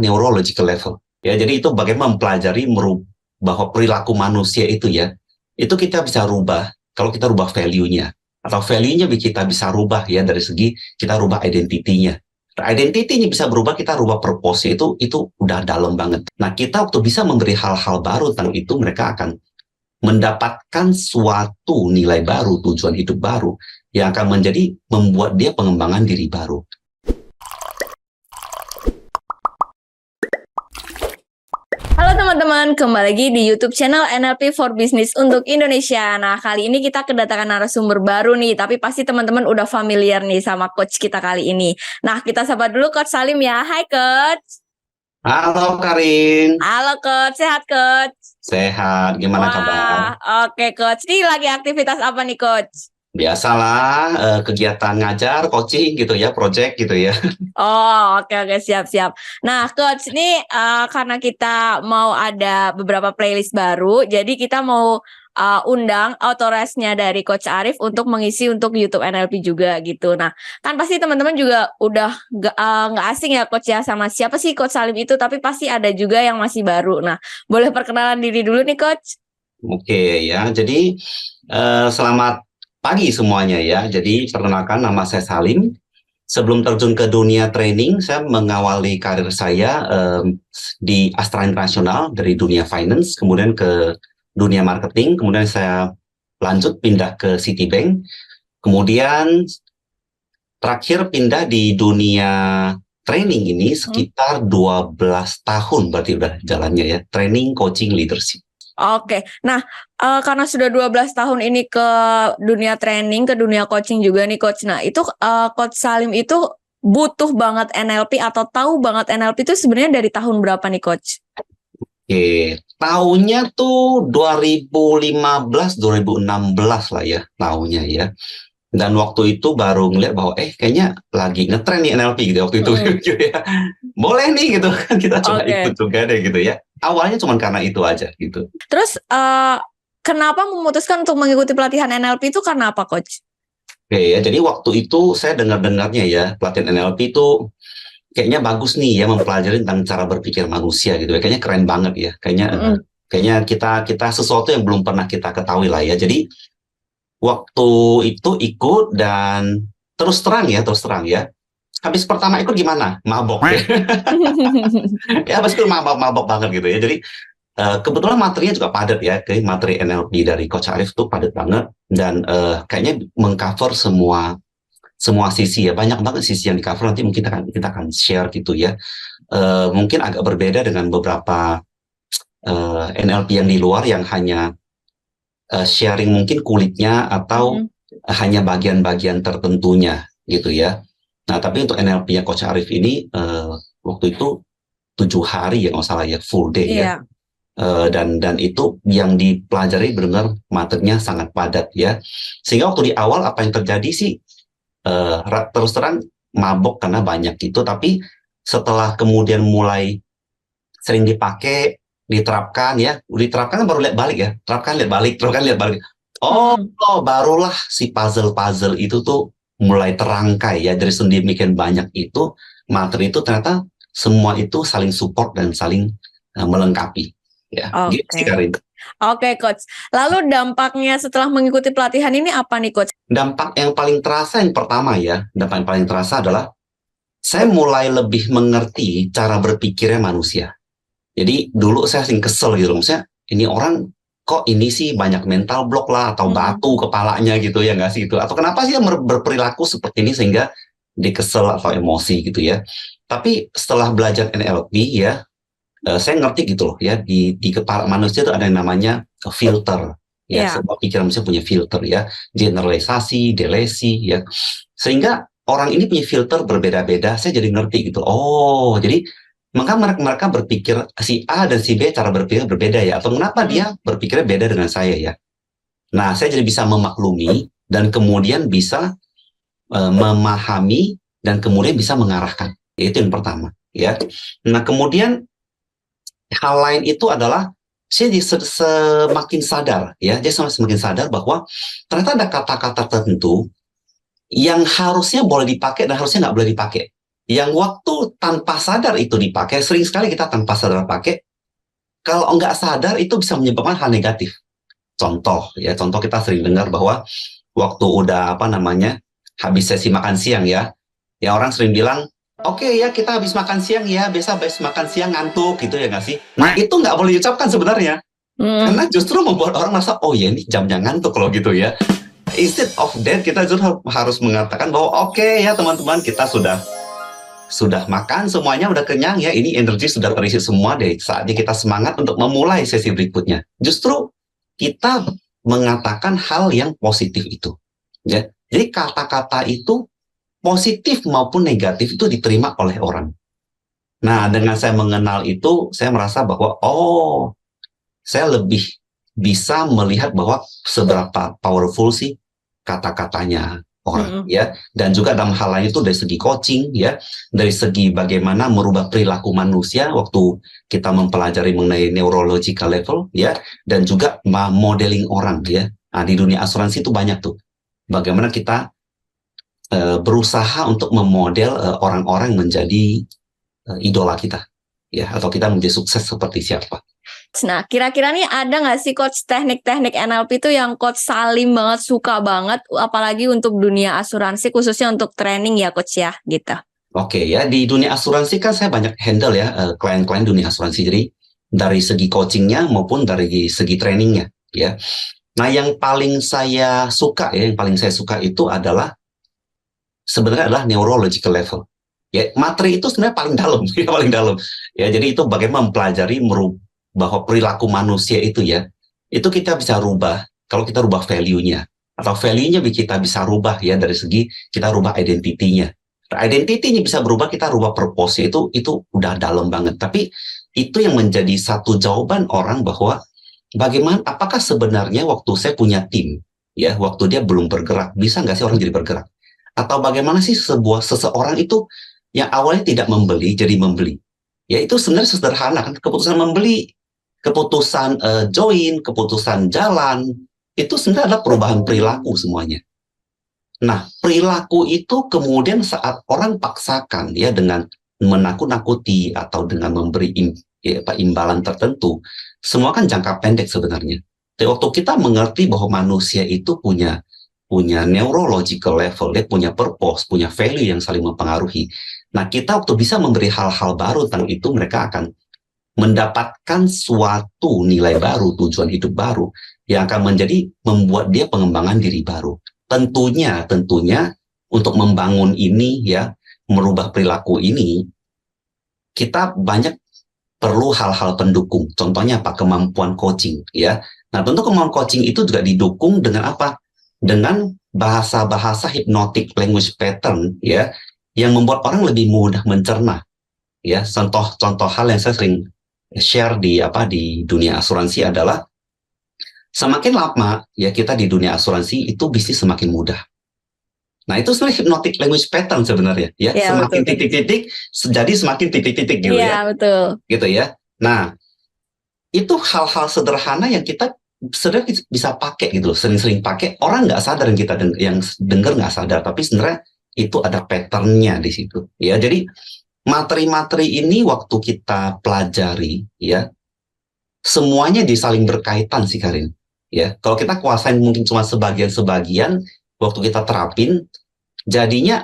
neurological level. Ya, jadi itu bagaimana mempelajari bahwa perilaku manusia itu ya, itu kita bisa rubah kalau kita rubah value-nya. Atau value-nya kita bisa rubah ya dari segi kita rubah identity-nya. Nah, identity-nya bisa berubah, kita rubah purpose-nya itu udah dalam banget. Nah, kita waktu bisa memberi hal-hal baru tentang itu, mereka akan mendapatkan suatu nilai baru, tujuan hidup baru, yang akan membuat dia pengembangan diri baru. Halo teman-teman, kembali lagi di YouTube channel NLP for Business untuk Indonesia. Nah, kali ini kita kedatangan narasumber baru nih, tapi pasti teman-teman udah familiar nih sama coach kita kali ini. Nah, kita sapa dulu Coach Salim ya. Hai Coach. Halo Karin. Halo Coach, sehat Coach? Sehat, gimana kabar? Oke Coach, ini lagi aktivitas apa nih Coach? Biasalah, kegiatan ngajar, coaching gitu ya, project gitu ya. Oh, oke, siap. Nah, Coach, ini karena kita mau ada beberapa playlist baru, jadi kita mau undang authorize-nya dari Coach Arif untuk mengisi untuk YouTube NLP juga gitu. Nah, kan pasti teman-teman juga udah nggak asing ya Coach ya sama siapa sih Coach Salim itu, tapi pasti ada juga yang masih baru. Nah, boleh perkenalan diri dulu nih Coach? Oke ya, jadi selamat pagi semuanya ya. Jadi perkenalkan, nama saya Salim. Sebelum terjun ke dunia training, saya mengawali karir saya di Astra International dari dunia finance, kemudian ke dunia marketing, kemudian saya lanjut pindah ke Citibank, kemudian terakhir pindah di dunia training ini sekitar 12 tahun berarti udah jalannya ya, training, coaching, leadership. Oke, nah karena sudah 12 tahun ini ke dunia training, ke dunia coaching juga nih Coach. Nah itu Coach Salim itu butuh banget NLP atau tahu banget NLP itu sebenarnya dari tahun berapa nih Coach? Oke, tahunnya tuh 2015-2016 lah ya, tahunnya ya. Dan waktu itu baru ngeliat bahwa kayaknya lagi ngetren nih NLP gitu waktu itu gitu ya. Boleh nih gitu kan, kita coba ikut juga deh gitu ya. Awalnya cuma karena itu aja gitu. Terus kenapa memutuskan untuk mengikuti pelatihan NLP itu karena apa Coach? Oke ya, jadi waktu itu saya dengarnya ya, pelatihan NLP itu kayaknya bagus nih ya, mempelajari tentang cara berpikir manusia gitu ya. Kayaknya keren banget ya. Kayaknya kita sesuatu yang belum pernah kita ketahui lah ya. Jadi waktu itu ikut dan terus terang ya. Habis pertama ikut gimana? Mabok ya. Ya habis itu mabok banget gitu ya. Jadi kebetulan materinya juga padat ya. Materi NLP dari Coach Arif tuh padat banget dan kayaknya mengcover semua sisi ya. Banyak banget sisi yang di cover, nanti mungkin kita akan share gitu ya. Mungkin agak berbeda dengan beberapa NLP yang di luar yang hanya sharing mungkin kulitnya atau hanya bagian-bagian tertentunya gitu ya. Nah, tapi untuk NLP-nya Coach Arif ini waktu itu 7 hari ya nggak salah ya, full day ya. Dan itu yang dipelajari benar materinya sangat padat ya. Sehingga waktu di awal apa yang terjadi sih terus terang mabok karena banyak gitu, tapi setelah kemudian mulai sering dipakai, diterapkan kan baru lihat balik ya, terapkan lihat balik. Oh, barulah si puzzle itu tuh mulai terangkai ya, dari sedemikian banyak itu materi itu ternyata semua itu saling support dan saling melengkapi ya. Gitu sih Karin. Oke Coach, lalu dampaknya setelah mengikuti pelatihan ini apa nih Coach? Dampak yang paling terasa yang pertama ya, dampak yang paling terasa adalah saya mulai lebih mengerti cara berpikirnya manusia. Jadi dulu saya sering kesel gitu, maksudnya ini orang kok ini sih banyak mental block lah atau batu kepalanya gitu ya nggak sih itu, atau kenapa sih dia berperilaku seperti ini sehingga dikesel atau emosi gitu ya. Tapi setelah belajar NLP ya, saya ngerti gitu loh ya, di kepala manusia itu ada yang namanya filter ya, semua pikiran manusia punya filter ya, generalisasi, delesi ya, sehingga orang ini punya filter berbeda-beda. Saya jadi ngerti gitu, oh jadi maka mereka berpikir si A dan si B cara berpikir berbeda ya, atau kenapa dia berpikirnya beda dengan saya ya. Nah, saya jadi bisa memaklumi dan kemudian bisa memahami dan kemudian bisa mengarahkan. Itu yang pertama ya. Nah, kemudian hal lain itu adalah saya semakin sadar ya, dia semakin sadar bahwa ternyata ada kata-kata tertentu yang harusnya boleh dipakai dan harusnya nggak boleh dipakai. yang waktu tanpa sadar itu dipakai, sering sekali kita tanpa sadar pakai, kalau nggak sadar itu bisa menyebabkan hal negatif. Contoh kita sering dengar bahwa waktu udah habis sesi makan siang ya orang sering bilang, oke ya kita habis makan siang ya, biasa habis makan siang ngantuk gitu ya nggak sih? Nah itu nggak boleh diucapkan sebenarnya, karena justru membuat orang merasa, oh ya ini jamnya ngantuk kalau gitu ya. Instead of that, kita justru harus mengatakan bahwa oke ya teman-teman, kita sudah makan semuanya, udah kenyang ya, ini energi sudah terisi semua deh, saatnya kita semangat untuk memulai sesi berikutnya. Justru kita mengatakan hal yang positif itu ya. Jadi kata-kata itu positif maupun negatif itu diterima oleh orang. Nah dengan saya mengenal itu, saya merasa bahwa saya lebih bisa melihat bahwa seberapa powerful sih kata-katanya orang ya, dan juga dalam hal lain itu dari segi coaching ya, dari segi bagaimana merubah perilaku manusia waktu kita mempelajari mengenai neurological level ya, dan juga modeling orang ya. Nah, di dunia asuransi itu banyak tuh bagaimana kita berusaha untuk memodel orang-orang menjadi idola kita ya, atau kita menjadi sukses seperti siapa. Nah, kira-kira nih ada nggak sih coach teknik-teknik NLP itu yang coach Salim banget suka banget, apalagi untuk dunia asuransi, khususnya untuk training ya coach ya, gitu. Oke ya, di dunia asuransi kan saya banyak handle ya klien-klien dunia asuransi, jadi dari segi coachingnya maupun dari segi trainingnya ya. Nah yang paling saya suka itu adalah sebenarnya adalah neurological level. Ya, materi itu sebenarnya paling dalam, paling dalam. Ya, jadi itu bagaimana mempelajari bahwa perilaku manusia itu ya, itu kita bisa rubah kalau kita rubah value-nya, atau value-nya kita bisa rubah ya, dari segi kita rubah identity-nya. Identity-nya bisa berubah, kita rubah purpose-nya, itu udah dalam banget. Tapi itu yang menjadi satu jawaban orang bahwa bagaimana, apakah sebenarnya waktu saya punya tim ya, waktu dia belum bergerak, bisa nggak sih orang jadi bergerak? Atau bagaimana sih seseorang itu yang awalnya tidak membeli jadi membeli? Ya itu sebenarnya sederhana kan, keputusan membeli, keputusan join, keputusan jalan, itu sebenarnya adalah perubahan perilaku semuanya. Nah, perilaku itu kemudian saat orang paksakan ya dengan menakut-nakuti atau dengan memberi imbalan tertentu, semua kan jangka pendek sebenarnya. Jadi waktu kita mengerti bahwa manusia itu punya neurological level, dia punya purpose, punya value yang saling mempengaruhi. Nah, kita waktu bisa memberi hal-hal baru tentang itu, mereka akan mendapatkan suatu nilai baru, tujuan hidup baru, yang akan membuat dia pengembangan diri baru. Tentunya untuk membangun ini ya, merubah perilaku ini, kita banyak perlu hal-hal pendukung. Contohnya apa? Kemampuan coaching ya. Nah, tentu kemampuan coaching itu juga didukung dengan apa? Dengan bahasa-bahasa hypnotic language pattern ya, yang membuat orang lebih mudah mencerna. Ya, contoh hal yang saya sering share di dunia asuransi adalah semakin lama ya kita di dunia asuransi itu bisnis semakin mudah. Nah, itu sebenarnya hypnotic language pattern sebenarnya ya, semakin titik-titik jadi semakin titik-titik gitu ya. Betul. Gitu ya. Nah, itu hal-hal sederhana yang kita sebenarnya bisa pakai gitu loh, sering-sering pakai, orang nggak sadar, yang dengar nggak sadar, tapi sebenarnya itu ada patternnya di situ ya. Jadi materi-materi ini waktu kita pelajari ya, semuanya disaling berkaitan sih Karin ya. Kalau kita kuasain mungkin cuma sebagian-sebagian, waktu kita terapin jadinya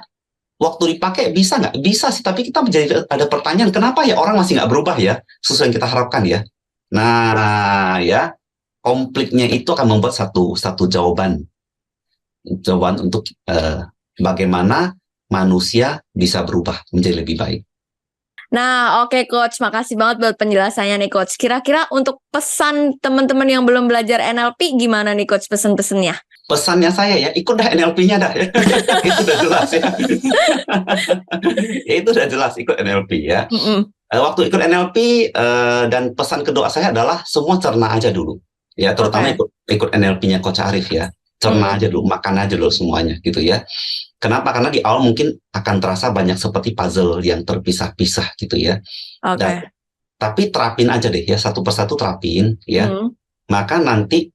waktu dipakai bisa nggak? Bisa sih, tapi kita menjadi ada pertanyaan, kenapa ya orang masih nggak berubah ya sesuai yang kita harapkan ya. Nah ya, konfliknya itu akan membuat satu jawaban untuk bagaimana manusia bisa berubah menjadi lebih baik. Nah, oke Coach, makasih banget buat penjelasannya nih Coach. Kira-kira untuk pesan teman-teman yang belum belajar NLP gimana nih Coach, pesan-pesannya? Pesannya saya ya, ikut dah NLP-nya dah ya. Itu udah jelas ya. Itu udah jelas, ikut NLP ya. Waktu ikut NLP dan pesan kedua saya adalah semua cerna aja dulu. Ya, terutama ikut NLP-nya Coach Arif ya. Cerna aja dulu, makan aja dulu semuanya gitu ya. Kenapa? Karena di awal mungkin akan terasa banyak seperti puzzle yang terpisah-pisah gitu ya. Tapi terapin aja deh ya, satu persatu terapin ya. Maka nanti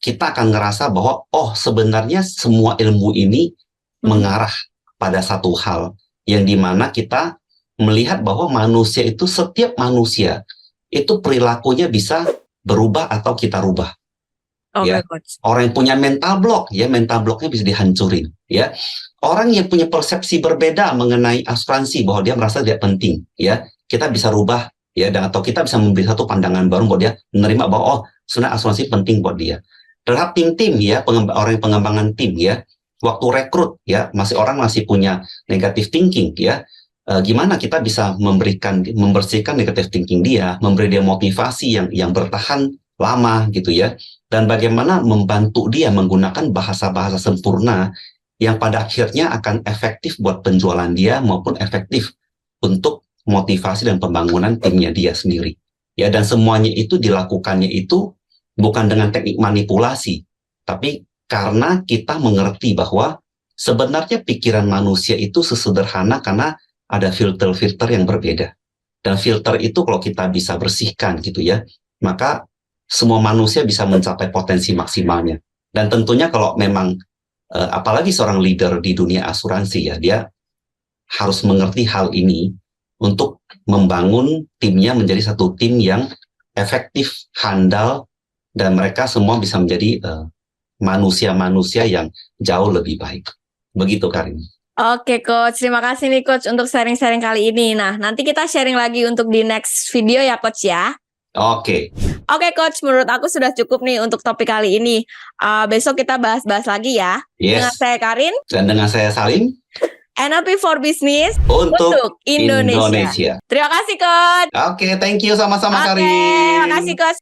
kita akan ngerasa bahwa sebenarnya semua ilmu ini mengarah pada satu hal, yang dimana kita melihat bahwa manusia itu, setiap manusia itu perilakunya bisa berubah atau kita rubah. Ya, Coach. orang yang punya mental block, ya mental blocknya bisa dihancurin. Ya, orang yang punya persepsi berbeda mengenai asuransi bahwa dia merasa tidak penting, ya kita bisa rubah, ya, dan atau kita bisa memberi satu pandangan baru buat dia menerima bahwa oh sebenarnya asuransi penting buat dia. Terhadap tim-tim, ya orang yang pengembangan tim, ya waktu rekrut, ya orang masih punya negative thinking, ya. Gimana kita bisa membersihkan negative thinking dia, memberi dia motivasi yang bertahan lama gitu ya, dan bagaimana membantu dia menggunakan bahasa-bahasa sempurna yang pada akhirnya akan efektif buat penjualan dia maupun efektif untuk motivasi dan pembangunan timnya dia sendiri. Ya, dan semuanya itu dilakukannya itu bukan dengan teknik manipulasi, tapi karena kita mengerti bahwa sebenarnya pikiran manusia itu sesederhana karena ada filter-filter yang berbeda. Dan filter itu kalau kita bisa bersihkan gitu ya, maka semua manusia bisa mencapai potensi maksimalnya. Dan tentunya kalau memang, apalagi seorang leader di dunia asuransi, ya dia harus mengerti hal ini untuk membangun timnya menjadi satu tim yang efektif, handal, dan mereka semua bisa menjadi manusia-manusia yang jauh lebih baik. Begitu, Karin. Oke Coach, terima kasih nih Coach untuk sharing-sharing kali ini. Nah, nanti kita sharing lagi untuk di next video ya Coach ya. Oke. Oke Coach, menurut aku sudah cukup nih untuk topik kali ini. Besok kita bahas-bahas lagi ya. Yes. Dengan saya Karin. Dan dengan saya Salim. NLP for Business untuk Indonesia. Terima kasih Coach. Oke, thank you sama-sama Karin. Oke, terima kasih Coach.